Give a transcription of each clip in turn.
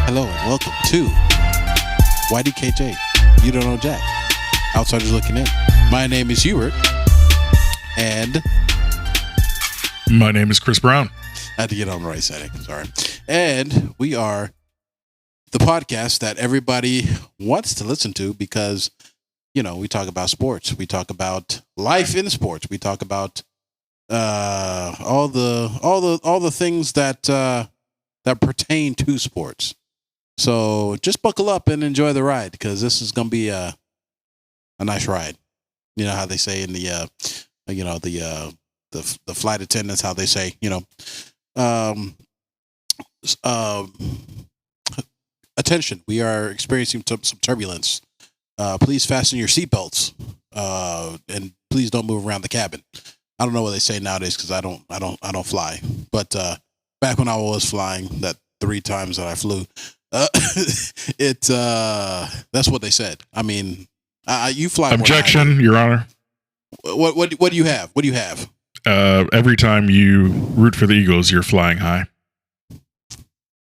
Hello and welcome to YDKJ. You don't know Jack. Outsiders looking in. My name is Hubert. And my name is Chris Brown. I had to get on the right setting. Sorry. And we are the podcast that everybody wants to listen to because, you know, we talk about sports. We talk about life in sports. We talk about all the things that that pertain to sports. So just buckle up and enjoy the ride because this is gonna be a nice ride. You know how they say in the the flight attendants, how they say, attention, we are experiencing some turbulence. Please fasten your seatbelts and please don't move around the cabin. I don't know what they say nowadays because I don't fly. But back when I was flying, that 3 times that I flew, that's what they said. I mean, you fly. Objection, Your Honor. What do you have? What do you have? Every time you root for the Eagles, you're flying high.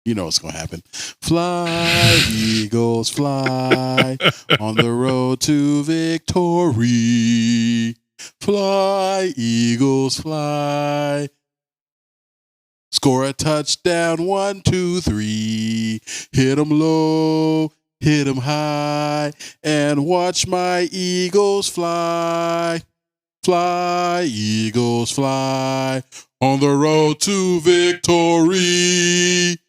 You know what's going to happen. Fly, Eagles, fly on the road to victory. Fly, Eagles, fly. Score a touchdown, 1, 2, 3. Hit 'em low, hit 'em high, and watch my Eagles fly. Fly, Eagles, fly on the road to victory.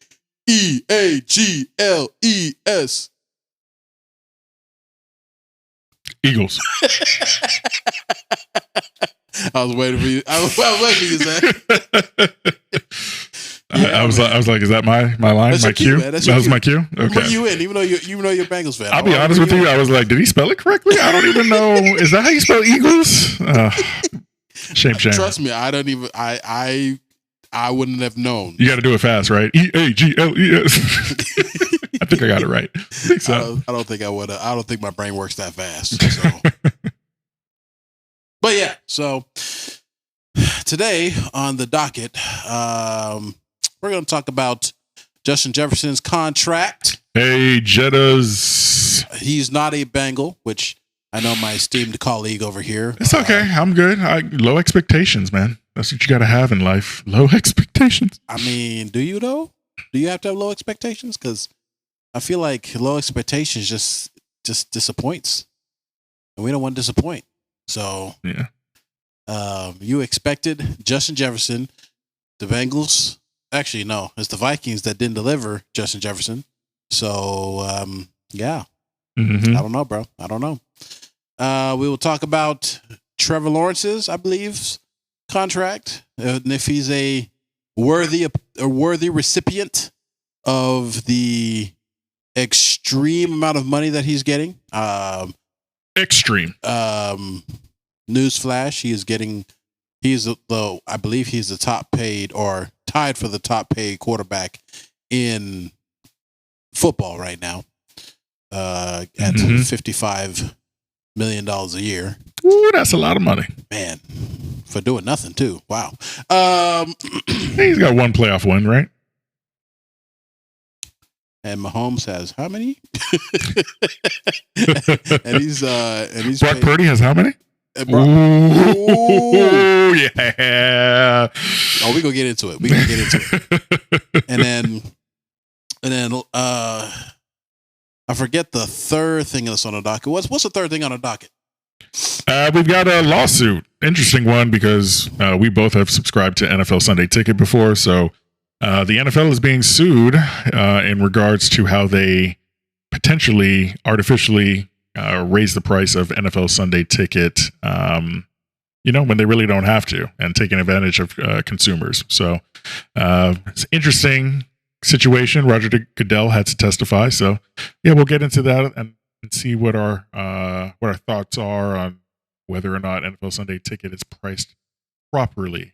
EAGLES. Eagles. I was waiting for you. I was waiting for you, Zach. I was like, is that my line? That's my your cue, cue? man. That's That your was cue. my cue? Okay. Bring you in, even though you're a Bengals fan. I'll be honest with you. I was like, did he spell it correctly? I don't even know. Is that how you spell Eagles? Shame. Trust me, I don't even. I wouldn't have known. You got to do it fast, right? EAGLES. I think I got it right. I think so. I don't think I would. I don't think my brain works that fast. So. But yeah, so today on the docket, we're going to talk about Justin Jefferson's contract. Hey, Jettas. He's not a Bengal, which I know my esteemed colleague over here. It's okay. I'm good. Low expectations, man. That's what you got to have in life. Low expectations. I mean, do you though? Do you have to have low expectations? Because I feel like low expectations just disappoints, and we don't want to disappoint. So yeah, you expected Justin Jefferson. The Bengals, actually, no, it's the Vikings that didn't deliver Justin Jefferson. So yeah, mm-hmm. I don't know, bro. I don't know. We will talk about Trevor Lawrence's, I believe, contract, and if he's a worthy recipient of the extreme amount of money that he's getting. Extreme. Newsflash: I believe he's the top paid or tied for the top paid quarterback in football right now. At $55 million a year. Ooh, that's a lot of money, man, for doing nothing too. Wow. He's got one playoff win, right? And Mahomes has how many? and he's Brock Purdy has how many? Ooh, yeah. Oh, we gonna get into it. And then I forget the third thing that's on the docket. What's the third thing on the docket? We've got a lawsuit. Interesting one because we both have subscribed to NFL Sunday Ticket before. So the NFL is being sued in regards to how they potentially artificially raise the price of NFL Sunday Ticket, when they really don't have to, and taking advantage of consumers. So it's interesting situation. Roger Goodell had to testify. So yeah, we'll get into that and see what our thoughts are on whether or not NFL Sunday Ticket is priced properly.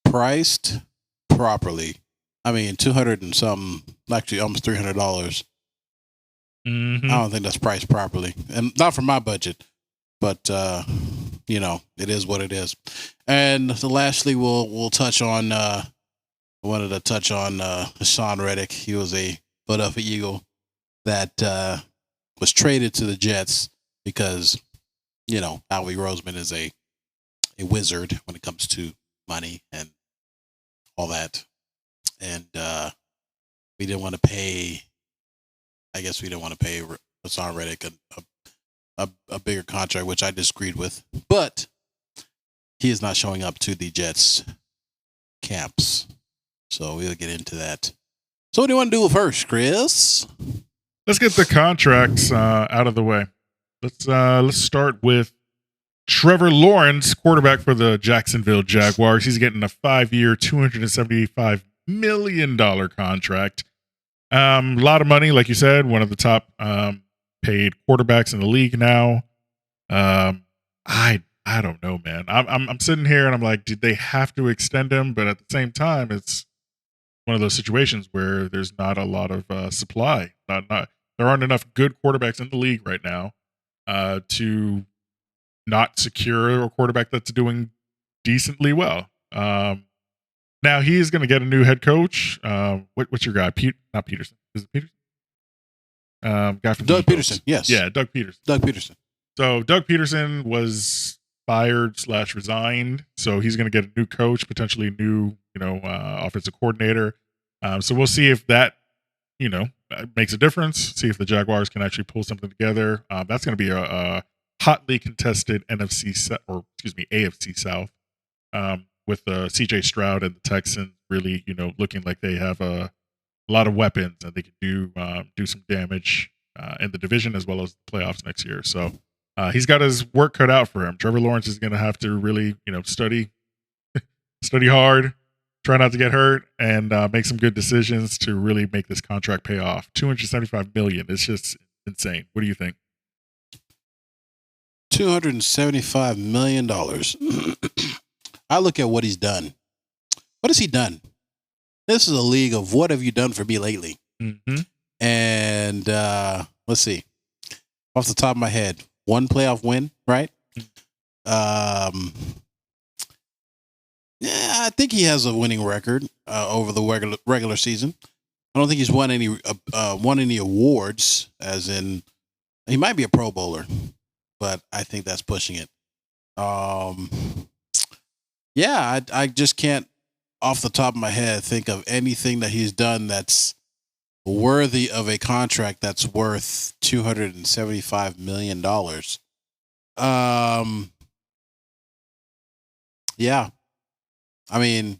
Priced properly. I mean, $200 and something, actually almost $300. Mm-hmm. I don't think that's priced properly, and not for my budget. But it is what it is. And lastly, we'll touch on I wanted to touch on Hassan Reddick. He was a Philadelphia Eagle that was traded to the Jets because, Howie Roseman is a wizard when it comes to money and all that. And we didn't want to pay, I guess we didn't want to pay Hassan Reddick a bigger contract, which I disagreed with. But he is not showing up to the Jets camps. So we'll get into that. So what do you want to do first, Chris? Let's get the contracts out of the way. Let's start with Trevor Lawrence, quarterback for the Jacksonville Jaguars. He's getting a 5-year, $275 million contract. A lot of money, like you said, one of the top paid quarterbacks in the league now. I don't know, man. I'm sitting here and I'm like, did they have to extend him? But at the same time, it's one of those situations where there's not a lot of supply. There aren't enough good quarterbacks in the league right now to not secure a quarterback that's doing decently well. Now he's going to get a new head coach. What's your guy? Not Peterson. Is it Peterson? Guy from Doug Peterson. Yes. Yeah, Doug Peterson. Doug Peterson. So Doug Peterson was fired/resigned. So he's going to get a new coach, potentially a new, offensive coordinator. So we'll see if that, makes a difference. See if the Jaguars can actually pull something together. That's going to be a hotly contested AFC South, with CJ Stroud and the Texans really, looking like they have a lot of weapons and they can do some damage in the division as well as the playoffs next year. So he's got his work cut out for him. Trevor Lawrence is going to have to really, study hard, try not to get hurt, and make some good decisions to really make this contract pay off. $275 million. It's just insane. What do you think? $275 million. I look at what he's done. What has he done? This is a league of what have you done for me lately? Mm-hmm. And let's see. Off the top of my head, one playoff win, right? Yeah, I think he has a winning record over the regular season. I don't think he's won any awards, as in he might be a Pro Bowler, but I think that's pushing it. Yeah, I just can't, off the top of my head, think of anything that he's done that's worthy of a contract that's worth $275 million. Yeah. I mean,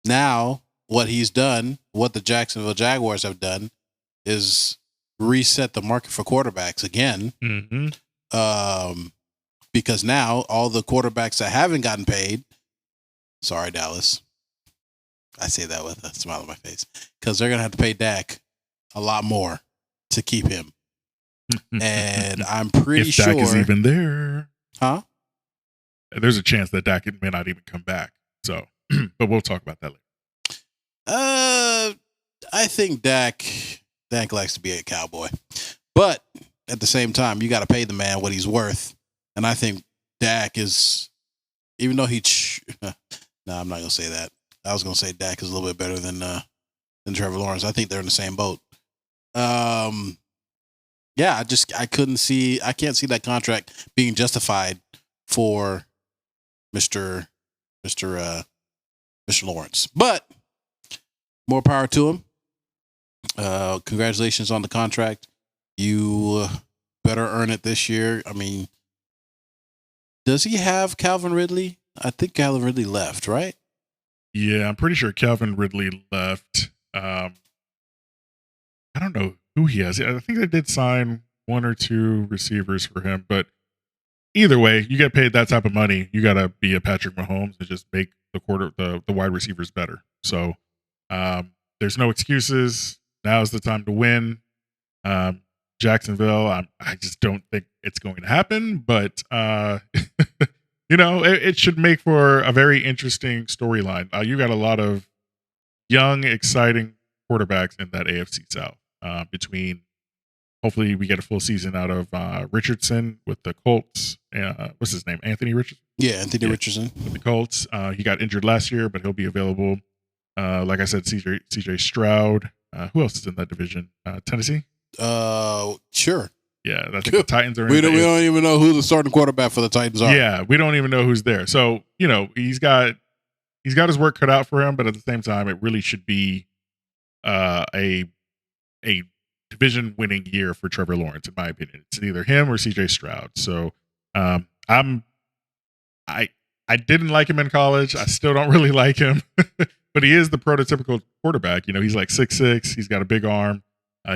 now what he's done, what the Jacksonville Jaguars have done, is reset the market for quarterbacks again. Mm-hmm. Because now all the quarterbacks that haven't gotten paid, sorry, Dallas, I say that with a smile on my face, because they're going to have to pay Dak a lot more to keep him. And I'm pretty sure. If Dak is even there. Huh? There's a chance that Dak may not even come back. So, but we'll talk about that later. I think Dak likes to be a Cowboy. But at the same time, you got to pay the man what he's worth. And I think Dak is, even though no, I'm not going to say that. I was going to say Dak is a little bit better than Trevor Lawrence. I think they're in the same boat. Yeah, I can't see that contract being justified for Mr. Lawrence. But more power to him. Congratulations on the contract. You better earn it this year. I mean, does he have Calvin Ridley? I think Calvin Ridley left, right? Yeah, I'm pretty sure Calvin Ridley left. I don't know who he has. I think they did sign one or two receivers for him, but either way, you get paid that type of money. You got to be a Patrick Mahomes and just make the wide receivers better. So there's no excuses. Now's the time to win. Jacksonville, I just don't think it's going to happen, but it should make for a very interesting storyline. You got a lot of young, exciting quarterbacks in that AFC South. Between, hopefully, we get a full season out of Richardson with the Colts. What's his name? Anthony Richardson? Yeah, Anthony Richardson with the Colts. He got injured last year, but he'll be available. Like I said, CJ Stroud. Who else is in that division? Tennessee. Sure. Yeah, I think the Titans are. We don't even know who the starting quarterback for the Titans are. Yeah, we don't even know who's there. So he's got his work cut out for him, but at the same time, it really should be a division winning year for Trevor Lawrence, in my opinion. It's either him or CJ Stroud. So I didn't like him in college. I still don't really like him, but he is the prototypical quarterback. He's like 6'6". He's got a big arm.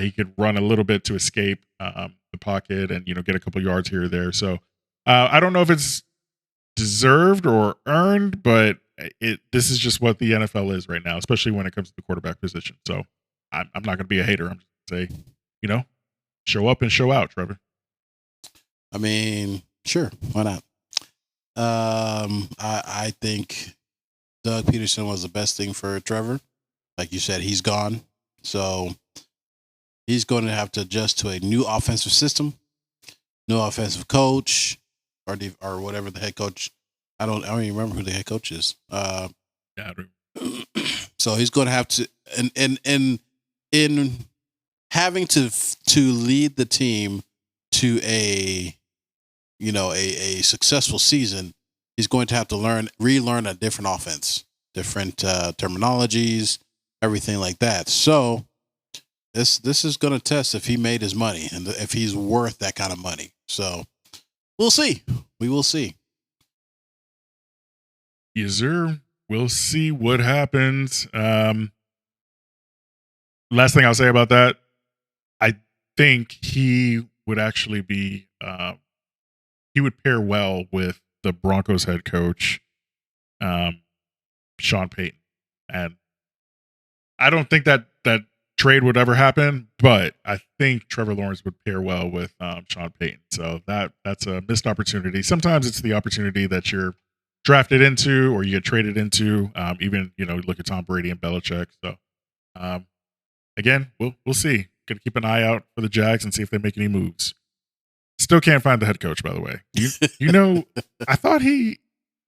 He could run a little bit to escape the pocket and get a couple yards here or there. So I don't know if it's deserved or earned, but this is just what the NFL is right now, especially when it comes to the quarterback position. So I'm not going to be a hater. I'm just going to say, show up and show out, Trevor. I mean, sure, why not? I think Doug Peterson was the best thing for Trevor. Like you said, he's gone, so he's going to have to adjust to a new offensive system, new offensive coach, or whatever the head coach. I don't even remember who the head coach is. Yeah, I don't. So he's going to have to, in having to lead the team to a successful season, he's going to have to relearn a different offense, different terminologies, everything like that. So this is going to test if he made his money and if he's worth that kind of money. So we'll see. We will see. Yes, sir. We'll see what happens. Last thing I'll say about that, I think he would actually be he would pair well with the Broncos head coach, Sean Payton. And I don't think that trade would ever happen, but I think Trevor Lawrence would pair well with Sean Payton. So that's a missed opportunity. Sometimes it's the opportunity that you're drafted into or you get traded into. Even look at Tom Brady and Belichick. So again, we'll see. Gonna keep an eye out for the Jags and see if they make any moves. Still can't find the head coach, by the way. I thought he.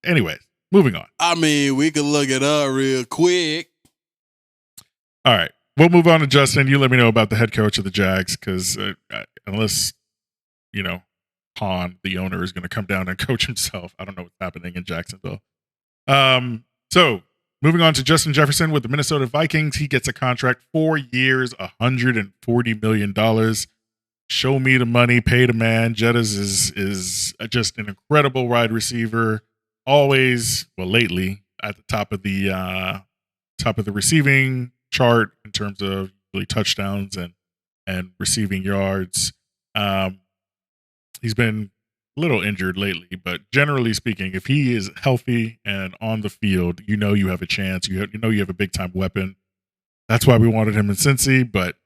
Anyways, moving on. I mean, we could look it up real quick. All right, we'll move on to Justin. You let me know about the head coach of the Jags, because unless Pond, the owner, is going to come down and coach himself, I don't know what's happening in Jacksonville. So moving on to Justin Jefferson with the Minnesota Vikings. He gets a contract, 4 years, $140 million. Show me the money, pay the man. Jettas is just an incredible wide receiver. Always, lately at the top of the receiving chart in terms of really touchdowns and receiving yards. He's been a little injured lately, but generally speaking, if he is healthy and on the field, you have a chance. You have a big time weapon. That's why we wanted him in Cincy, but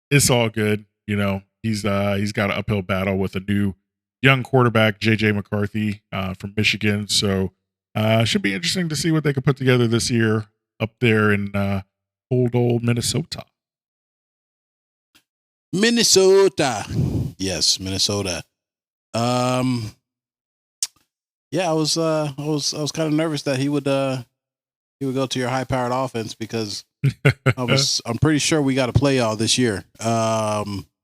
it's all good. He's got an uphill battle with a new young quarterback, JJ McCarthy from Michigan. So should be interesting to see what they can put together this year up there in old Minnesota. Yes, Minnesota. Yeah, I was kind of nervous that he would go to your high powered offense, because I'm pretty sure we got to play y'all this year.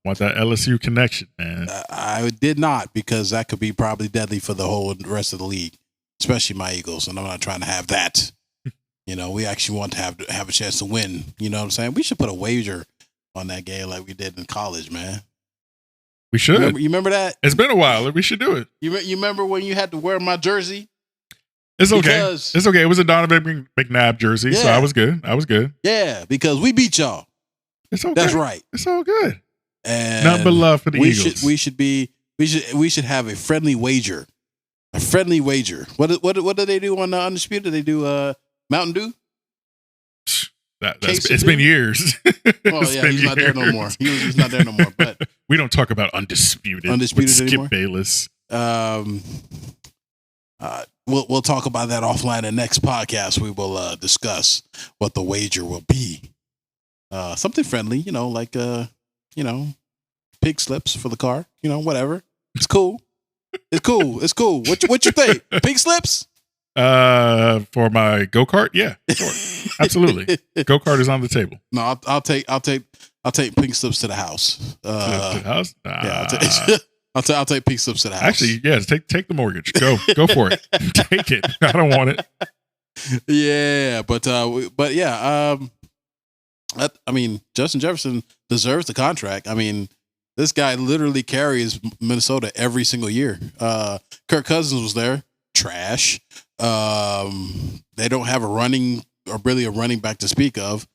Want that LSU connection, man? I did not, because that could be probably deadly for the whole rest of the league, especially my Eagles, and I'm not trying to have that. We actually want to have a chance to win. You know what I'm saying? We should put a wager on that game like we did in college, man. We should. You remember that? It's been a while. We should do it. You remember when you had to wear my jersey? It's okay. It's okay. It was a Donovan McNabb jersey, yeah. So I was good. Yeah, because we beat y'all. It's okay. That's right. It's all good. And nothing but love for the Eagles. We should have a friendly wager. A friendly wager. What do they do on Undisputed? They do Mountain Dew? It's been years. Well, yeah, he's not there no more. He's not there no more. But we don't talk about Undisputed with Skip anymore? Bayless. We'll talk about that offline in the next podcast. We will discuss what the wager will be. Something friendly, like pig slips for the car, whatever. It's cool. It's cool. What you think? Pig slips? For my go-kart, yeah, sure. Absolutely. Go-kart is on the table. No, I'll take pink slips to the house. To the house? Yeah, I'll take pink slips to the house. Actually, yes, take the mortgage. Go for it. Take it. I don't want it. Yeah, but yeah, I mean, Justin Jefferson deserves the contract. I mean, this guy literally carries Minnesota every single year. Kirk Cousins was there, trash. They don't have a running back to speak of.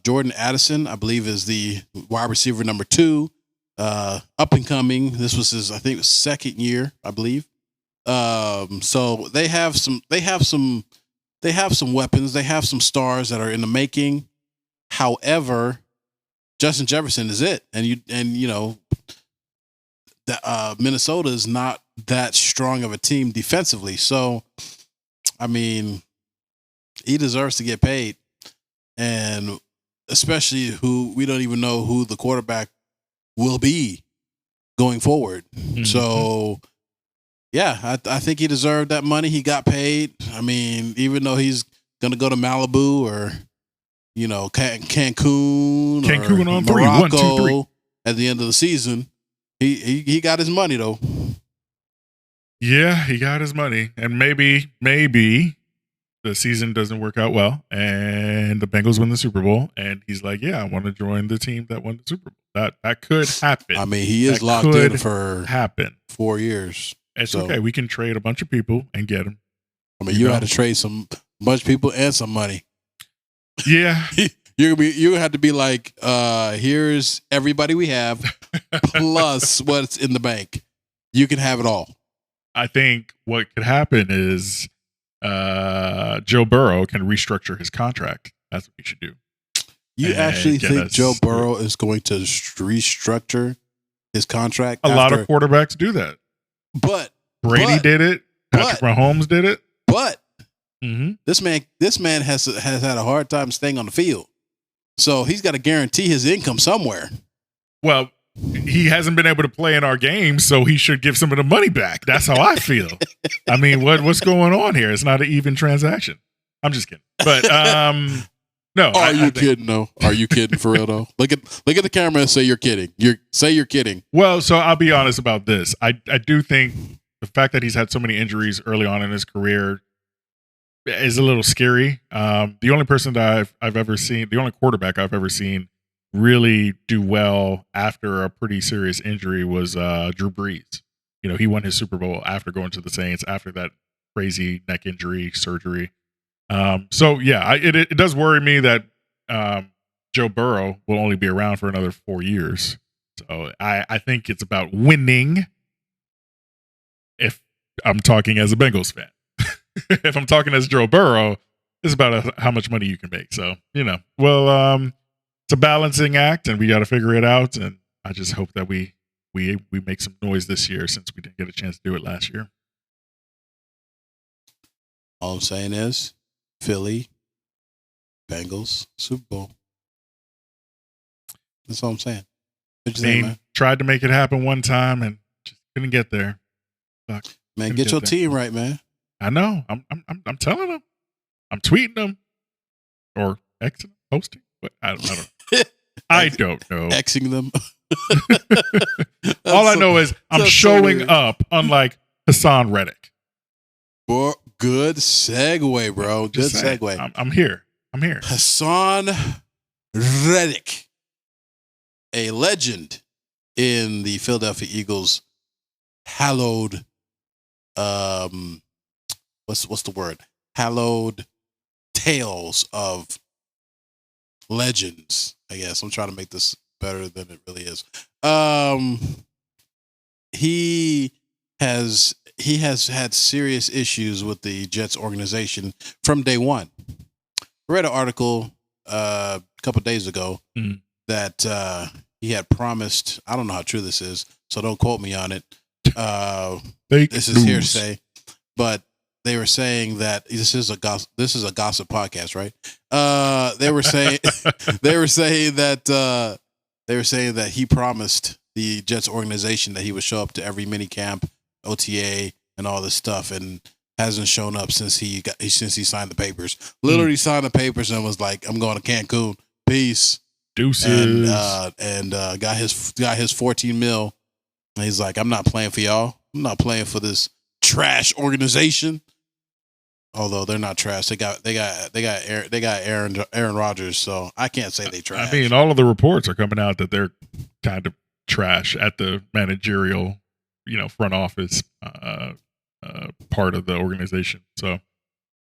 Jordan Addison, I believe, is the wide receiver number 2, up and coming. This was his, I think, second year, I believe. So they have some weapons. They have some stars that are in the making. However, Justin Jefferson is it, and you know that Minnesota is not that strong of a team defensively. So, I mean, he deserves to get paid, and especially who we don't even know who the quarterback will be going forward. Mm-hmm. So, yeah, I think he deserved that money. He got paid. I mean, even though he's going to go to Malibu or, you know, Cancun or on Morocco 3. 1, 2, 3. At the end of the season, he got his money though. Yeah, he got his money, and maybe the season doesn't work out well, and the Bengals win the Super Bowl, and he's like, "Yeah, I want to join the team that won the Super Bowl." That could happen. I mean, he is locked in for 4 years. It's okay. We can trade a bunch of people and get him. I mean, you had to trade bunch of people and some money. Yeah. You have to be like, here's everybody we have, plus what's in the bank. You can have it all. I think what could happen is Joe Burrow can restructure his contract. That's what we should do. You actually think Joe Burrow is going to restructure his contract? A lot of quarterbacks do that. But Brady did it. Patrick Mahomes did it. But this man has had a hard time staying on the field. So he's got to guarantee his income somewhere. Well, he hasn't been able to play in our games, so he should give some of the money back. That's how I feel. I mean, what's going on here? It's not an even transaction. I'm just kidding. But no. Are you kidding though? Are you kidding for real though? Look at the camera and say you're kidding. Say you're kidding. Well, so I'll be honest about this. I do think the fact that he's had so many injuries early on in his career is a little scary. The only person that I've ever seen, the only quarterback I've ever seen really do well after a pretty serious injury was Drew Brees. You know, he won his Super Bowl after going to the Saints after that crazy neck injury surgery. So yeah, it does worry me that Joe Burrow will only be around for another 4 years. So I think it's about winning. If I'm talking as a Bengals fan, if I'm talking as Joe Burrow, it's about how much money you can make. So, you know, well, it's a balancing act, and we got to figure it out. And I just hope that we make some noise this year, since we didn't get a chance to do it last year. All I'm saying is Philly, Bengals, Super Bowl. That's all I'm saying. Tried to make it happen one time and just couldn't get there. Man, get your team right, man. I know. I'm telling them. I'm tweeting them or Xing, posting. But I don't know. I don't know. Xing them. All I know is I'm showing up, unlike Hassan Reddick. Good segue, bro. Good segue. I'm here. Hassan Reddick, a legend in the Philadelphia Eagles, hallowed. What's the word? Hallowed tales of legends. I guess I'm trying to make this better than it really is. He has had serious issues with the Jets organization from day one. I read an article a couple of days ago that he had promised. I don't know how true this is, so don't quote me on it. This is hearsay, but they were saying that this is a gossip podcast, right? They were saying that he promised the Jets organization that he would show up to every mini camp, OTA, and all this stuff, and hasn't shown up since he signed the papers. Literally signed the papers and was like, "I'm going to Cancun. Peace." Deuces. And got his 14 mil. And he's like, "I'm not playing for y'all. I'm not playing for this trash organization." Although they're not trash, they got Aaron Rodgers, so I can't say they trash. I mean, all of the reports are coming out that they're kind of trash at the managerial, front office part of the organization. So,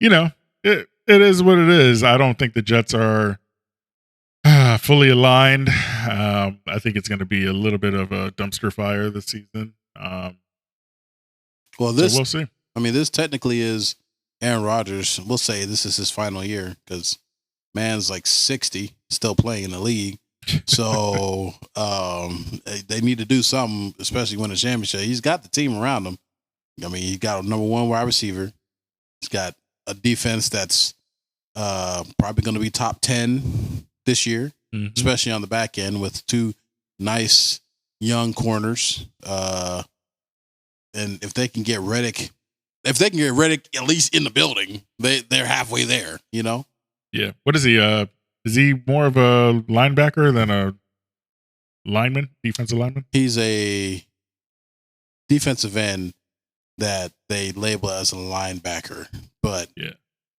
it is what it is. I don't think the Jets are fully aligned. I think it's going to be a little bit of a dumpster fire this season. So we'll see. I mean, this technically is Aaron Rodgers. We'll say this is his final year because man's like 60, still playing in the league. So they need to do something, especially win a championship. He's got the team around him. I mean, he got a number one wide receiver. He's got a defense that's probably going to be top 10 this year, especially on the back end with two nice young corners. And if they can get Reddick at least in the building, they're halfway there, Yeah. What is he? Is he more of a linebacker than a lineman, defensive lineman? He's a defensive end that they label as a linebacker, but yeah,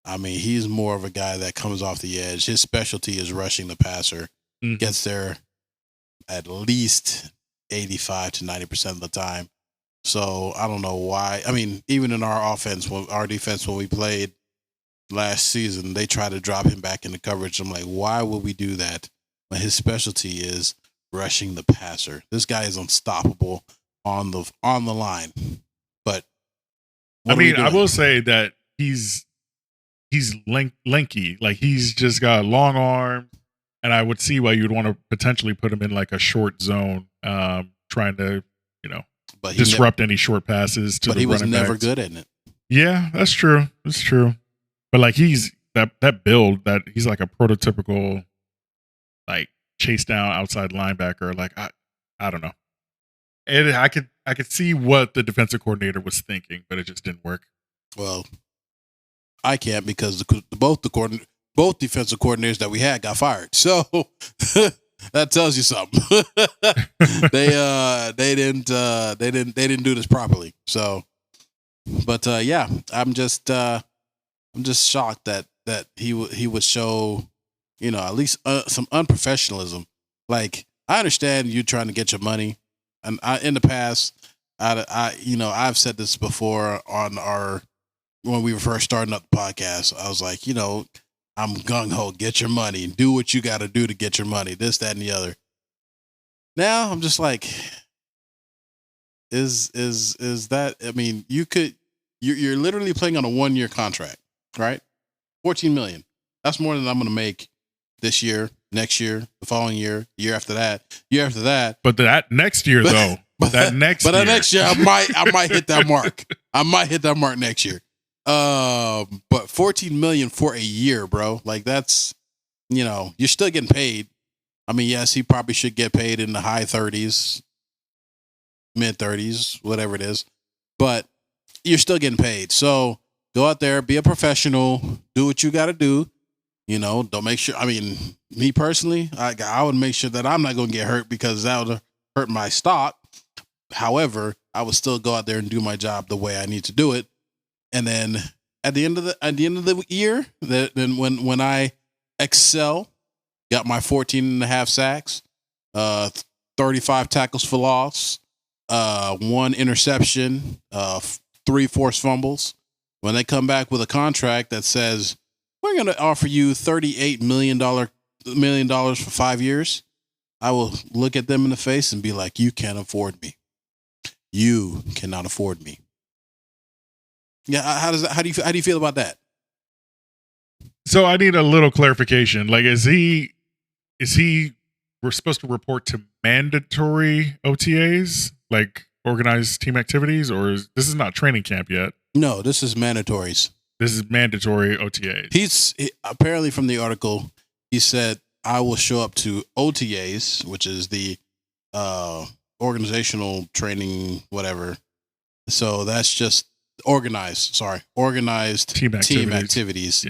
I mean, he's more of a guy that comes off the edge. His specialty is rushing the passer. Gets there at least 85 to 90% of the time. So I don't know why. I mean, even in our defense, when we played last season, they tried to drop him back into coverage. I'm like, why would we do that when his specialty is rushing the passer? This guy is unstoppable on the line. But I mean, I will say that he's lanky. Like, he's just got long arms, and I would see why you'd want to potentially put him in like a short zone, trying to disrupt any short passes to the running backs. But he was never good at it. Yeah, that's true. That's true. But like, he's that build, that he's like a prototypical like chase down outside linebacker. Like, I don't know. And I could see what the defensive coordinator was thinking, but it just didn't work. Well, I can't because both defensive coordinators that we had got fired. So that tells you something. They didn't do this properly. So, but yeah, I'm just shocked that he would show, at least some unprofessionalism. Like, I understand you trying to get your money, and in the past, I've said this before when we were first starting up the podcast. I was like, I'm gung ho, get your money, do what you got to do to get your money, this, that, and the other. Now I'm just like, is that? I mean, you're literally playing on a 1-year contract, right? $14 million. That's more than I'm going to make this year, next year, the following year, year after that. But that next year, next year, I might hit that mark. I might hit that mark next year. But $14 million for a year, bro. Like, that's, you're still getting paid. I mean, yes, he probably should get paid in the high 30s, mid 30s, whatever it is. But you're still getting paid. So go out there, be a professional, do what you got to do. Don't make sure. I mean, me personally, I would make sure that I'm not going to get hurt because that would hurt my stock. However, I would still go out there and do my job the way I need to do it. And then at the end of the year, then when I excel, got my 14.5 sacks, 35 tackles for loss, 1 interception, 3 forced fumbles. When they come back with a contract that says we're going to offer you $38 million for 5 years, I will look at them in the face and be like, "You can't afford me. You cannot afford me." Yeah, how do you feel about that? So I need a little clarification. Like, is he we're supposed to report to mandatory OTAs, like organized team activities, or this is not training camp yet? No, this is mandatories. This is mandatory OTAs. He apparently, from the article, he said, "I will show up to OTAs, which is the organizational training, whatever." So that's just organized Team team activities. activities.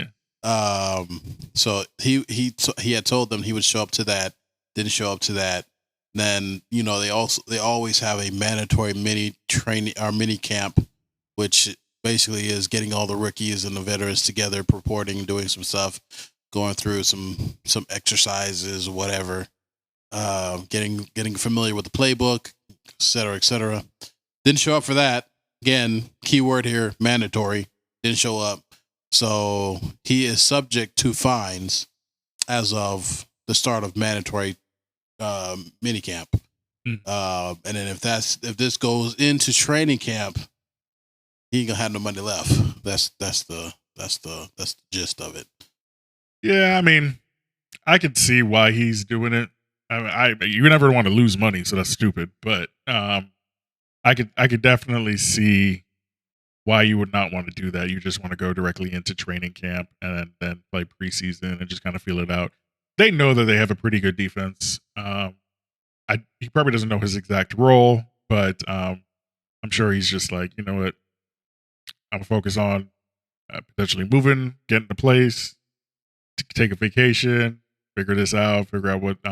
So he had told them he would show up to that, didn't show up to that. Then they always have a mandatory mini training or mini camp, which basically is getting all the rookies and the veterans together, purporting, doing some stuff, going through some exercises, whatever, getting familiar with the playbook, et cetera, et cetera. Didn't show up for that. Again, keyword here, mandatory. Didn't show up. So he is subject to fines as of the start of mandatory minicamp. And then if this goes into training camp, he ain't gonna have no money left. That's the gist of it. Yeah, I mean, I could see why he's doing it. You never want to lose money, so that's stupid. But I could definitely see why you would not want to do that. You just want to go directly into training camp and then play preseason and just kind of feel it out. They know that they have a pretty good defense. He probably doesn't know his exact role, but I'm sure he's just like, you know what, I'm gonna focus on potentially moving, getting to place, take a vacation, figure this out, figure out what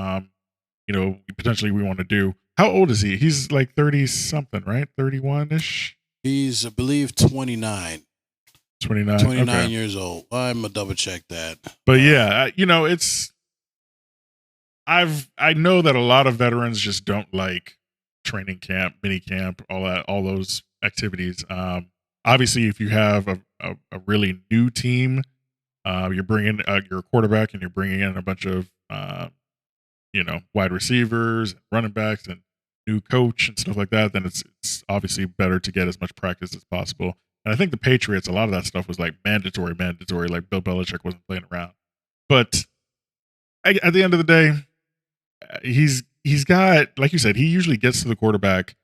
potentially we want to do. How old is he? He's like 30 something, right? 31 ish. He's, I believe, 29. 29. 29 okay. years old. I'm gonna double check that. But yeah, it's. I know that a lot of veterans just don't like training camp, mini camp, all those activities. Obviously, if you have a really new team, you're bringing your quarterback and you're bringing in a bunch of wide receivers, running backs, and new coach and stuff like that, then it's obviously better to get as much practice as possible. And I think the Patriots, a lot of that stuff was like mandatory. Like Bill Belichick wasn't playing around. But at the end of the day, he's got, like you said, he usually gets to the quarterback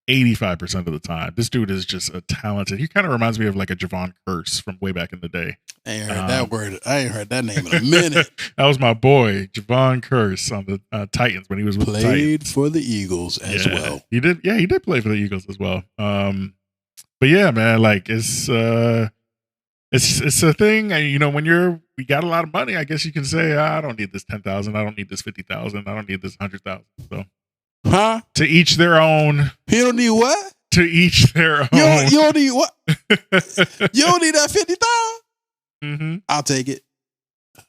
85% of the time. This dude is just a talented. He kind of reminds me of like a Javon Curse from way back in the day. I ain't heard that word. I ain't heard that name in a minute. That was my boy, Javon Curse on the Titans when he was with the Titans. Played for the Eagles as well. He did. Yeah, he did play for the Eagles as well. But yeah, man, like it's a thing. When we got a lot of money, I guess you can say, I don't need this 10,000. I don't need this 50,000. I don't need this 100,000. So, to each their own. You don't need what? To each their own. You don't need what? You don't need that 50,000. Mm-hmm. I'll take it.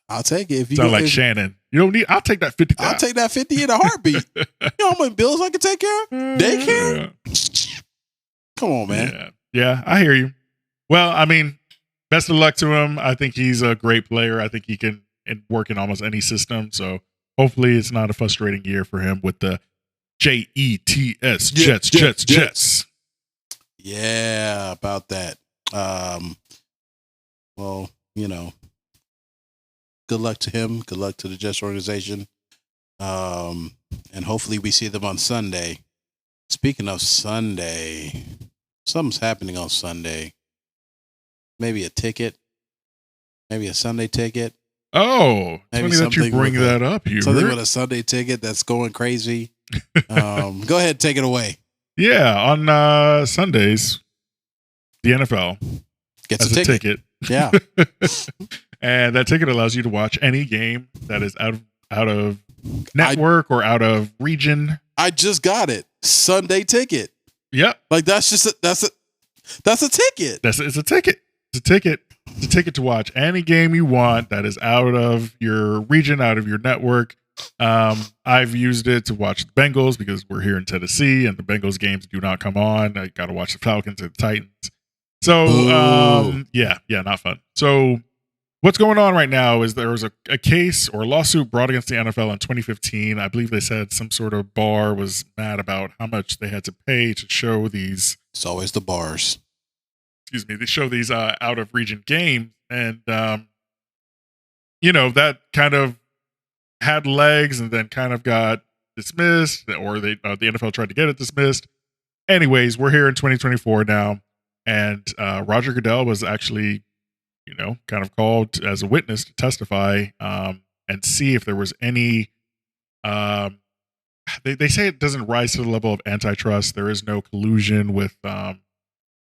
If you sound like Shannon. You don't need. I'll take that 50. I'll take that 50 in a heartbeat. You know how many bills I can take care of? Daycare. Come on, man. Yeah, I hear you. Well, I mean, best of luck to him. I think he's a great player. I think he can work in almost any system. So hopefully, it's not a frustrating year for him with the JETS Jets. Yeah, about that. Well, good luck to him. Good luck to the Jets organization. And hopefully we see them on Sunday. Speaking of Sunday, something's happening on Sunday. Maybe a ticket. Maybe a Sunday ticket. Oh, maybe funny that you bring that up, Hubert. Something with a Sunday ticket that's going crazy. Go ahead, take it away. Yeah, on Sundays, the NFL gets a ticket. Yeah. And that ticket allows you to watch any game that is out of network or out of region. I just got it. Sunday ticket. Yep. Like that's a ticket. It's a ticket. It's a ticket. It's a ticket to watch any game you want that is out of your region, out of your network. I've used it to watch the Bengals because we're here in Tennessee and the Bengals games do not come on. I got to watch the Falcons and the Titans. So, yeah, not fun. So what's going on right now is there was a case or a lawsuit brought against the NFL in 2015. I believe they said some sort of bar was mad about how much they had to pay to show these. It's always the bars. Excuse me. They show these out of region games. And, that kind of had legs and then kind of got dismissed, or the NFL tried to get it dismissed. Anyways, we're here in 2024 now. And Roger Goodell was actually, kind of called as a witness to testify and see if there was any. They say it doesn't rise to the level of antitrust. There is no collusion with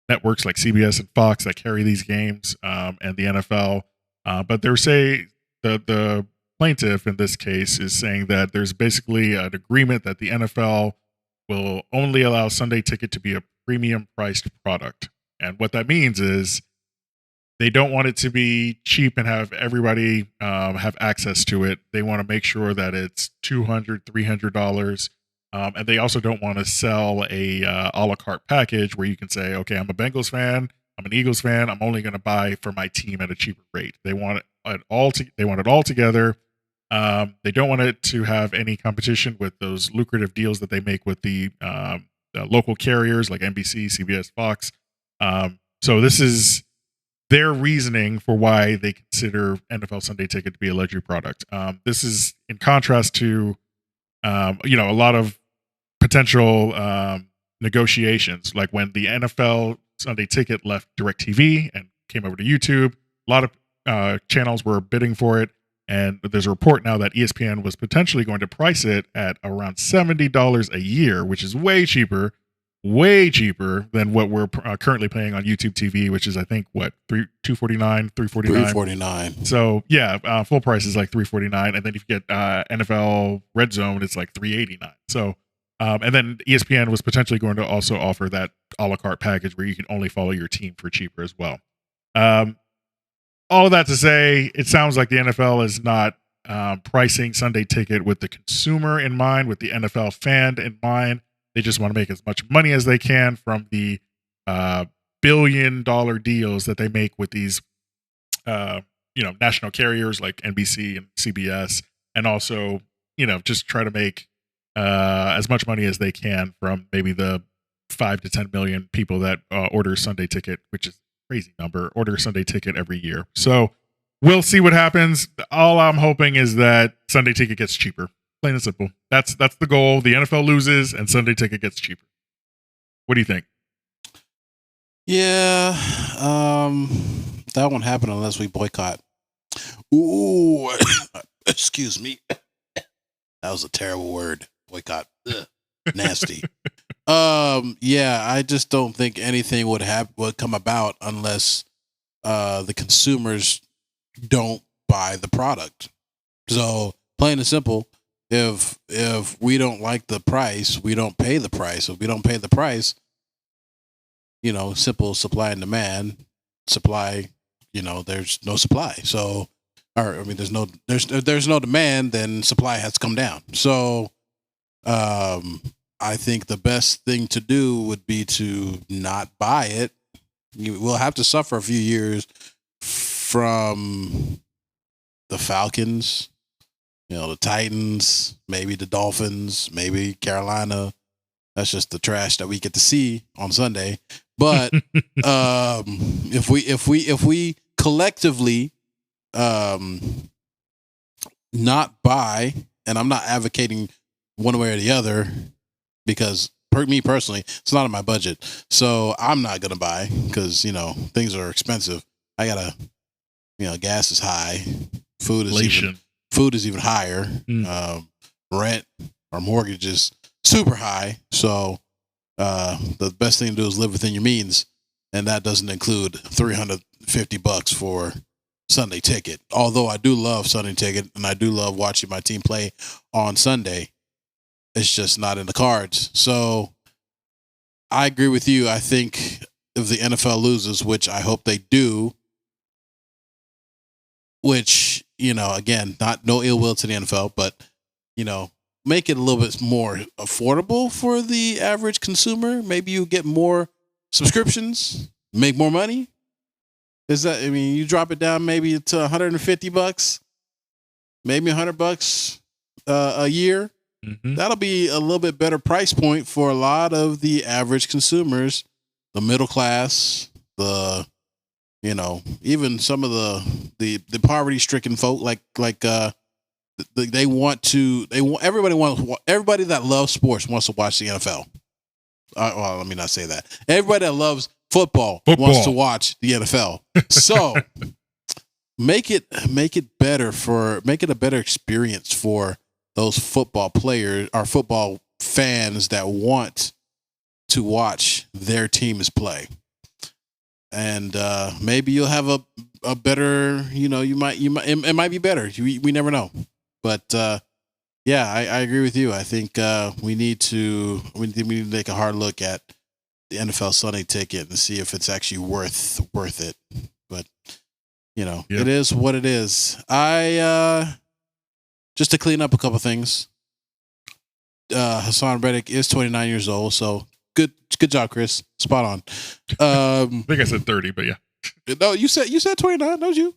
networks like CBS and Fox that carry these games, and the NFL. But they're saying the plaintiff in this case is saying that there's basically an agreement that the NFL will only allow Sunday Ticket to be a premium priced product. And what that means is they don't want it to be cheap and have everybody have access to it. They want to make sure that it's $200, $300. And they also don't want to sell a la carte package where you can say, okay, I'm a Bengals fan, I'm an Eagles fan, I'm only going to buy for my team at a cheaper rate. They want it all. They want it all together. They don't want it to have any competition with those lucrative deals that they make with the local carriers like NBC, CBS, Fox. So this is their reasoning for why they consider NFL Sunday Ticket to be a luxury product. This is in contrast to, a lot of potential negotiations, like when the NFL Sunday Ticket left DirecTV and came over to YouTube. A lot of channels were bidding for it, and there's a report now that ESPN was potentially going to price it at around $70 a year, which is way cheaper than what we're currently paying on YouTube TV, which is, I think, what, $249, $349. So yeah, full price is like $349, and then if you get NFL Red Zone, it's like $389. So and then ESPN was potentially going to also offer that a la carte package where you can only follow your team for cheaper as well. All of that to say, it sounds like the NFL is not pricing Sunday Ticket with the consumer in mind, with the NFL fan in mind. They just want to make as much money as they can from the billion-dollar deals that they make with these, national carriers like NBC and CBS, and also, just try to make as much money as they can from maybe the 5 to 10 million people that order Sunday Ticket, which is a crazy number, order Sunday Ticket every year. So we'll see what happens. All I'm hoping is that Sunday Ticket gets cheaper. Plain and simple. That's the goal. The NFL loses and Sunday Ticket gets cheaper. What do you think? Yeah, that won't happen unless we boycott. Ooh, excuse me. That was a terrible word. Boycott. Ugh, nasty. Yeah, I just don't think anything would come about unless the consumers don't buy the product. So plain and simple. If we don't like the price, we don't pay the price. If we don't pay the price, simple supply and demand. Supply, there's no supply. So, there's no demand, then supply has to come down. So, I think the best thing to do would be to not buy it. We'll have to suffer a few years from the Falcons, the Titans, maybe the Dolphins, maybe Carolina. That's just the trash that we get to see on Sunday. But if we collectively not buy, and I'm not advocating one way or the other, because me personally, it's not in my budget, so I'm not gonna buy because things are expensive. I gotta, gas is high, food is even higher. Rent or mortgage is super high. So the best thing to do is live within your means, and that doesn't include $350 for Sunday Ticket. Although I do love Sunday Ticket, and I do love watching my team play on Sunday, it's just not in the cards. So I agree with you. I think if the NFL loses, which I hope they do, which, again, no ill will to the NFL, but, make it a little bit more affordable for the average consumer. Maybe you get more subscriptions, make more money. You drop it down maybe to $150, maybe $100 a year. Mm-hmm. That'll be a little bit better price point for a lot of the average consumers, the middle class, even some of the poverty stricken folk, everybody that loves sports wants to watch the NFL. Well, let me not say that. Everybody that loves football wants to watch the NFL. So make it a better experience for those football players or football fans that want to watch their teams play. and maybe you'll have a better. You might it might be better. We never know, but yeah, I agree with you. I think we need to make a hard look at the NFL Sunday Ticket and see if it's actually worth it. But Yep. it is what it is. I just to clean up a couple things. Hassan Reddick is 29 years old, so good job, Chris. Spot on. I think I said 30, but yeah. No, you said 29. That was you.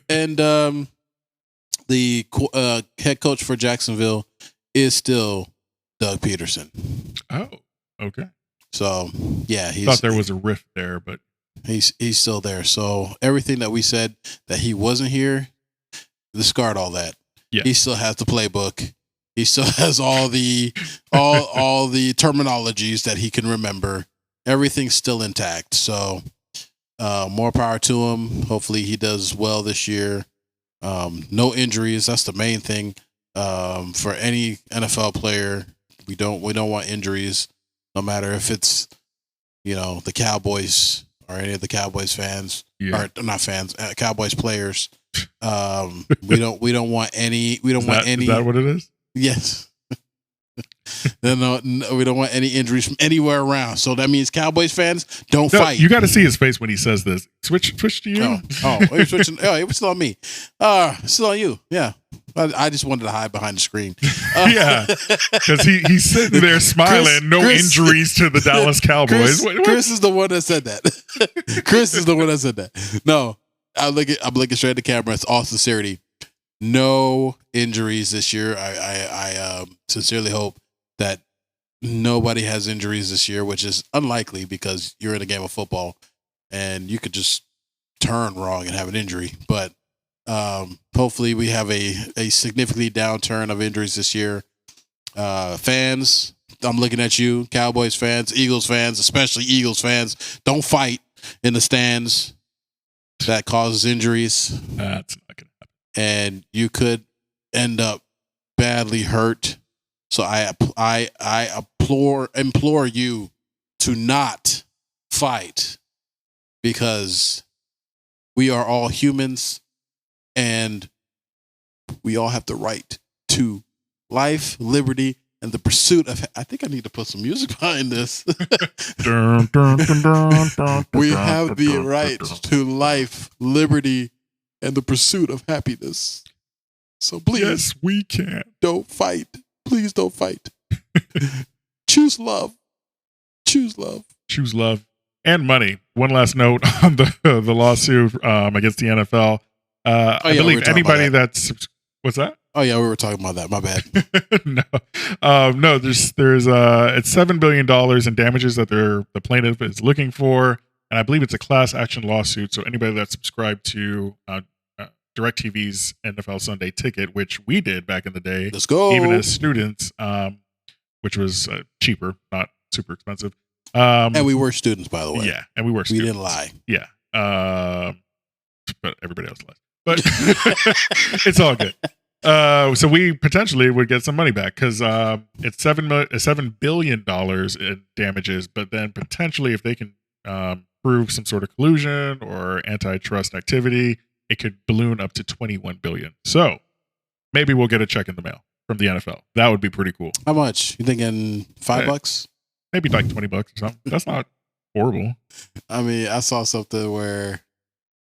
And the head coach for Jacksonville is still Doug Peterson. Oh, okay. So yeah, Thought there was a rift there, but he's still there. So everything that we said that he wasn't here, discard all that. Yeah. He still has the playbook. He still has all the all the terminologies that he can remember. Everything's still intact. So more power to him. Hopefully he does well this year. No injuries. That's the main thing. For any NFL player, we don't want injuries. No matter if it's the Cowboys or any of the Cowboys fans, or not fans, Cowboys players. We don't want any. We don't want any. Is that what it is? Yes. No, we don't want any injuries from anywhere around. So that means Cowboys fans don't fight. You got to see his face when he says this. Switch to you. You're switching. Oh, it was still on me. Still on you. Yeah. I just wanted to hide behind the screen. Yeah, because he's sitting there smiling. Chris, injuries to the Dallas Cowboys. Chris is the one that said that. Chris is the one that said that. No, I'm looking straight at the camera. It's all sincerity. No injuries this year. I sincerely hope that nobody has injuries this year, which is unlikely because you're in a game of football and you could just turn wrong and have an injury. But hopefully we have a significantly downturn of injuries this year. Fans, I'm looking at you, Cowboys fans, Eagles fans, especially Eagles fans, don't fight in the stands. That causes injuries. That's not going to happen. And you could end up badly hurt. So I implore you to not fight, because we are all humans and we all have the right to life, liberty, and the pursuit of. I think I need to put some music behind this. We have the right to life, liberty, and the pursuit of happiness. So please, yes, we can. Don't fight. Please don't fight. Choose love. Choose love. Choose love and money. One last note on the lawsuit against the NFL. I believe anybody that's what's that? Oh yeah, we were talking about that. My bad. No. There's it's $7 billion in damages that the plaintiff is looking for, and I believe it's a class action lawsuit. So anybody that's subscribed to DirecTV's NFL Sunday Ticket, which we did back in the day, let's go. Even as students, which was cheaper, not super expensive. And we were students, by the way. Yeah, and we were students. We didn't lie. Yeah. But everybody else lies. But it's all good. So we potentially would get some money back because it's $7 billion in damages, but then potentially if they can prove some sort of collusion or antitrust activity, it could balloon up to $21 billion. So maybe we'll get a check in the mail from the NFL. That would be pretty cool. How much? You thinking $5? Maybe like $20 or something. That's not horrible. I mean, I saw something where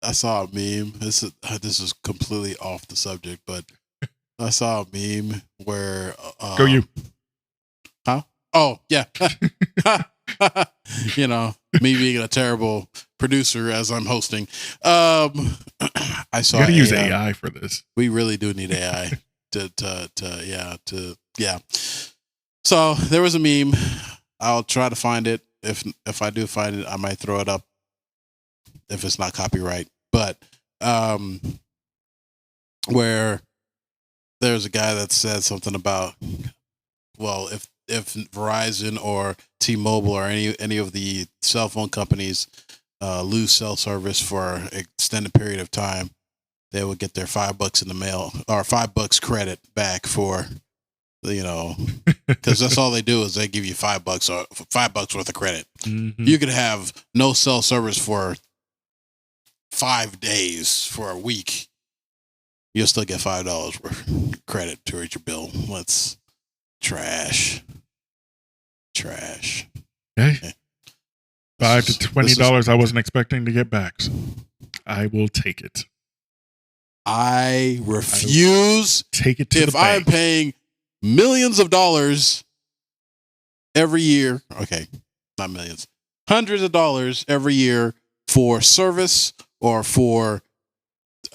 I saw a meme. This is completely off the subject, but I saw a meme where go you. Huh? Oh, yeah. Me being a terrible producer as I'm hosting. I saw. You gotta use AI for this. We really do need AI to. So there was a meme. I'll try to find it. If I do find it, I might throw it up if it's not copyright. But where there's a guy that said something about, well, if Verizon or T-Mobile or any of the cell phone companies lose cell service for an extended period of time, they would get their $5 in the mail or $5 credit back for, because that's all they do is they give you $5 or $5 worth of credit. Mm-hmm. You could have no cell service for 5 days for a week, you'll still get $5 worth of credit towards your bill. Let's trash. Okay. $5 to $20 I wasn't expecting to get back. So I will take it. I refuse. Take it to if the I'm bank. paying millions of dollars every year, okay, not millions, hundreds of dollars every year for service or for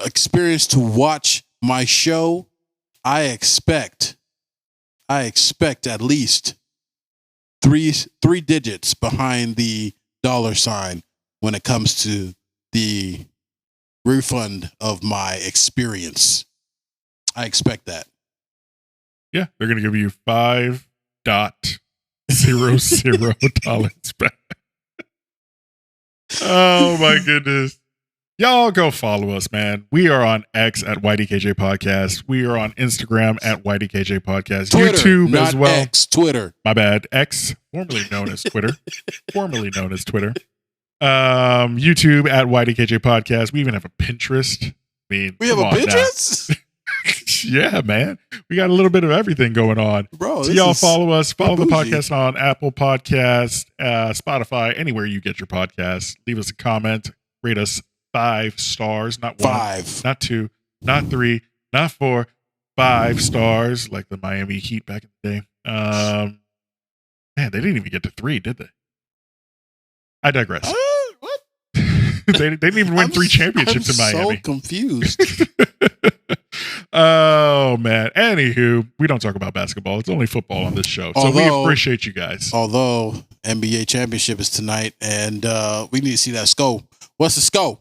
experience to watch my show, I expect at least three digits behind the dollar sign when it comes to the refund of my experience. I expect that. Yeah, they're going to give you $5.00 back. Oh my goodness. Y'all go follow us, man. We are on X at YDKJ Podcast. We are on Instagram at YDKJ Podcast. Twitter, YouTube not as well. X, Twitter. My bad. X, formerly known as Twitter. YouTube at YDKJ Podcast. We even have a Pinterest. I mean, We have a Pinterest? Yeah, man. We got a little bit of everything going on. Bro, So this y'all is follow us. Follow the bougie. podcast on Apple Podcasts, Spotify, anywhere you get your podcasts. Leave us a comment. Rate us 5 stars, not 1, 5. not 2, not 3, not 4, 5 stars, like the Miami Heat back in the day. Man, they didn't even get to 3, did they? I digress. What? They didn't even win 3 championships in Miami. So confused. Oh man. Anywho, we don't talk about basketball. It's only football on this show. So we Although- appreciate you guys. Although NBA championship is tonight, and we need to see that score. What's the score?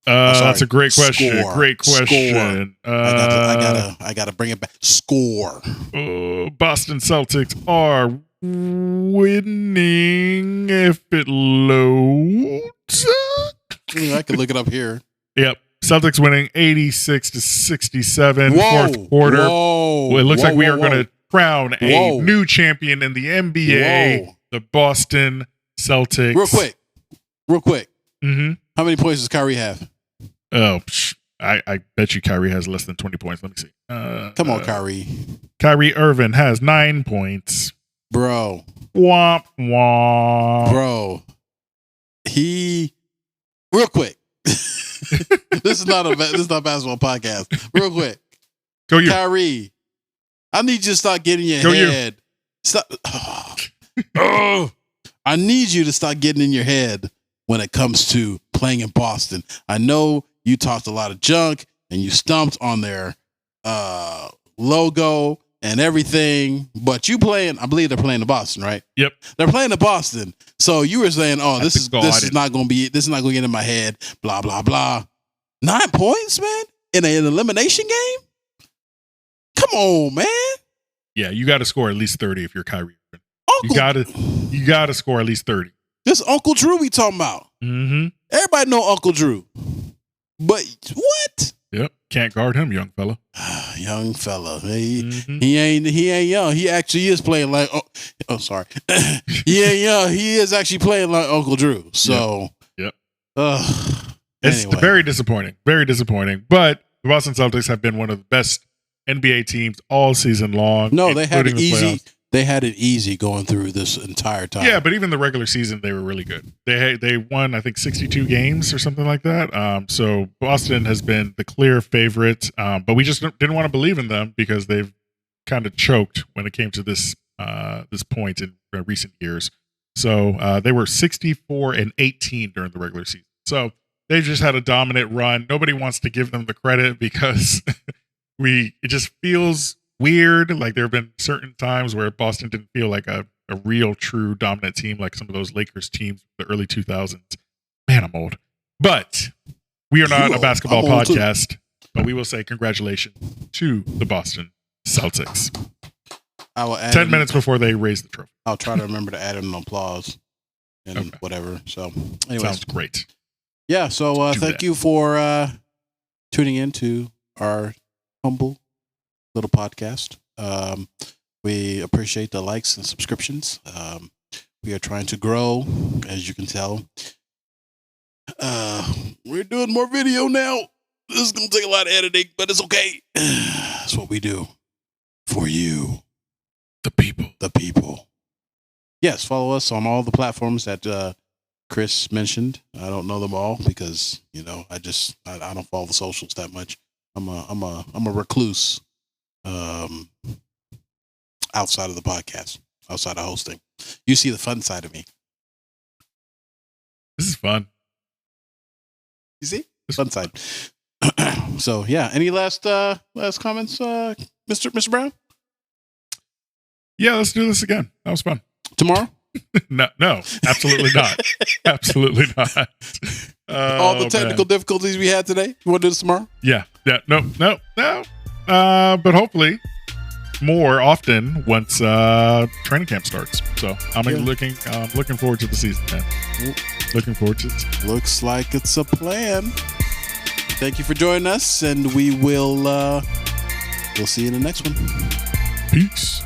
sorry. That's a great question. Score. Great question. I gotta bring it back. Score. Boston Celtics are winning if it loads. I can look it up here. Yep. Celtics winning 86-67. Whoa, Fourth quarter. Whoa, Well, it looks whoa, like we whoa, are going whoa. to crown a Whoa. new champion in the NBA, Whoa. the Boston Celtics. Real quick. Mm-hmm. How many points does Kyrie have? Oh, I bet you Kyrie has less than 20 points. Let me see. Come on, Kyrie. Kyrie Irving has 9 points. Bro. Womp womp. Bro. Real quick. This is not a basketball podcast. Real quick. Go you. Kyrie, I need you to start getting in your Go you. head. Stop. Oh. I need you to start getting in your head when it comes to playing in Boston. I know you talked a lot of junk and you stumped on their logo and everything, but you playing, I believe they're playing in Boston, right? Yep. They're playing in Boston. So you were saying, oh, this is not going to get in my head, blah, blah, blah. 9 points, man, in an elimination game? Come on, man. Yeah, you got to score at least 30 if you're Kyrie Irving. Uncle, You got to score at least 30. this Uncle Drew we talking about. Mm-hmm. Everybody know Uncle Drew. But what? Yep. Can't guard him, young fella. Young fella. He Mhm. ain't young. He actually is playing like sorry. He ain't young. He is actually playing like Uncle Drew. So Yep. Anyway. It's very disappointing. Very disappointing. But the Boston Celtics have been one of the best NBA teams all season long. No, they had it including the easy. playoffs. They had it easy going through this entire time. Yeah, but even the regular season, they were really good. They won, I think, 62 games or something like that. So Boston has been the clear favorite, but we just didn't want to believe in them because they've kind of choked when it came to this point in recent years. So they were 64-18 during the regular season. So they just had a dominant run. Nobody wants to give them the credit because it just feels weird. Like there have been certain times where Boston didn't feel like a real true dominant team like some of those Lakers teams in the early 2000s. Man, I'm old. But we are not a basketball podcast, but we will say congratulations to the Boston Celtics. I will add 10 minutes before they raise the trophy. I'll try to remember to add an applause and Okay. whatever. So anyways. Sounds great. Yeah, so Do thank that. you for tuning in to our humble little podcast. We appreciate the likes and subscriptions. We are trying to grow, as you can tell. We're doing more video now. This is going to take a lot of editing, but it's okay. That's what we do for you. The people. The people. Yes, follow us on all the platforms that Chris mentioned. I don't know them all because, I don't follow the socials that much. I'm a recluse outside of the podcast, outside of hosting. You see the fun side of me. This is fun. You see? Fun side. So yeah, any last comments, Mr. Brown? Yeah, let's do this again. That was fun. Tomorrow? No, absolutely not. Absolutely not. All the technical difficulties we had today. You want to do this tomorrow? Yeah. No. But hopefully more often once training camp starts. So I'm looking forward to the season, man. Looking forward to it. Looks like it's a plan. Thank you for joining us, and we'll see you in the next one. Peace.